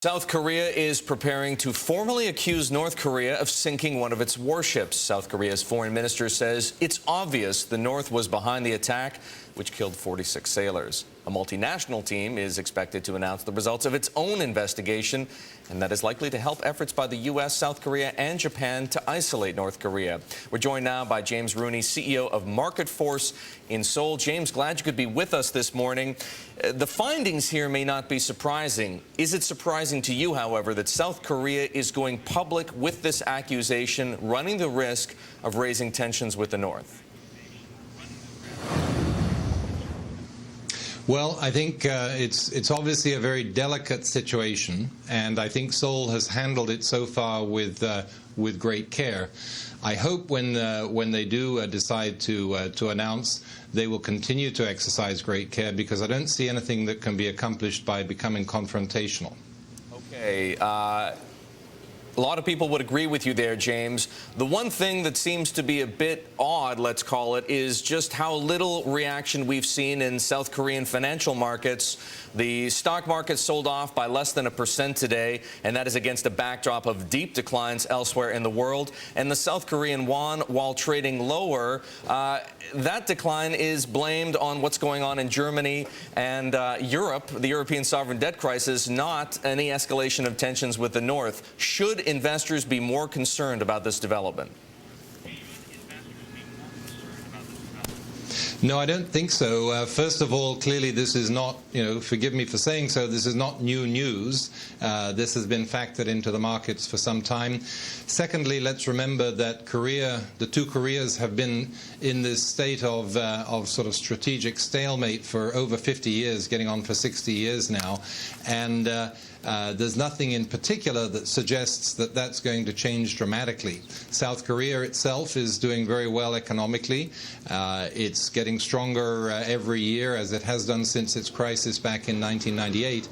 South Korea is preparing to formally accuse North Korea of sinking one of its warships. South Korea's foreign minister says it's obvious the North was behind the attack, which killed 46 sailors. A multinational team is expected to announce the results of its own investigation, and that is likely to help efforts by the U.S., South Korea, and Japan to isolate North Korea. We're joined now by James Rooney, CEO of Market Force in Seoul. James, glad you could be with us this morning. The findings here may not be surprising. Is it surprising to you, however, that South Korea is going public with this accusation, running the risk of raising tensions with the North? Well, I think it's obviously a very delicate situation, and I think Seoul has handled it so far with great care. I hope when they do decide to announce, they will continue to exercise great care, because I don't see anything that can be accomplished by becoming confrontational. Okay. A lot of people would agree with you there, James. The one thing that seems to be a bit odd, let's call it, is just how little reaction we've seen in South Korean financial markets. The stock market sold off by less than 1% today, and that is against a backdrop of deep declines elsewhere in the world. And the South Korean won, while trading lower, that decline is blamed on what's going on in Germany and Europe, the European sovereign debt crisis, not any escalation of tensions with the North. Should investors be more concerned about this development? No, I don't think so. First of all, clearly this is not, forgive me for saying so, this is not new news. This has been factored into the markets for some time. Secondly, let's remember that the two Koreas have been in this state of sort of strategic stalemate for over 50 years, getting on for 60 years now. And there's nothing in particular that suggests that that's going to change dramatically. South Korea itself is doing very well economically. It's getting stronger every year, as it has done since its crisis back in 1998.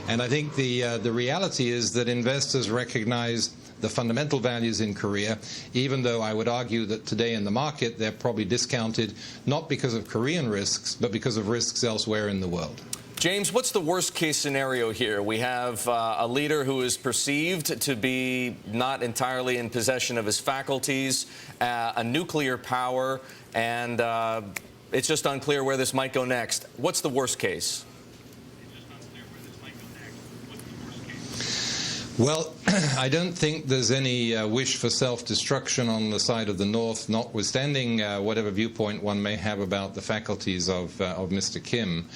And I think the reality is that investors recognize the fundamental values in Korea, even though I would argue that today in the market they're probably discounted, not because of Korean risks, but because of risks elsewhere in the world. James, what's the worst-case scenario here? We have a leader who is perceived to be not entirely in possession of his faculties, a nuclear power, and it's just unclear where this might go next. What's the worst case? Well, I don't think there's any wish for self-destruction on the side of the North, notwithstanding whatever viewpoint one may have about the faculties of Mr. Kim.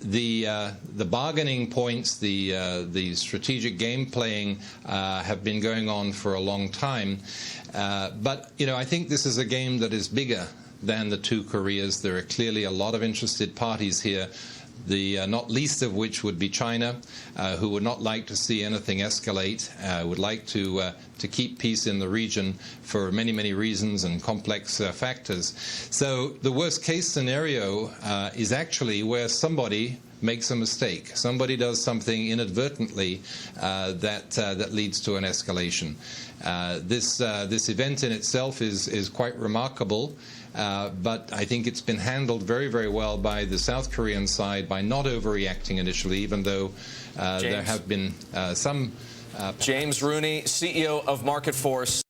The bargaining points, the strategic game playing have been going on for a long time. But, I think this is a game that is bigger than the two Koreas. There are clearly a lot of interested parties here, not least of which would be China, who would not like to see anything escalate, would like to keep peace in the region for many, many reasons and complex factors. So the worst-case scenario is actually where somebody makes a mistake. Somebody does something inadvertently that leads to an escalation. This event in itself is quite remarkable, but I think it's been handled very, very well by the South Korean side by not overreacting initially, even though there have been some... James Rooney, CEO of Market Force.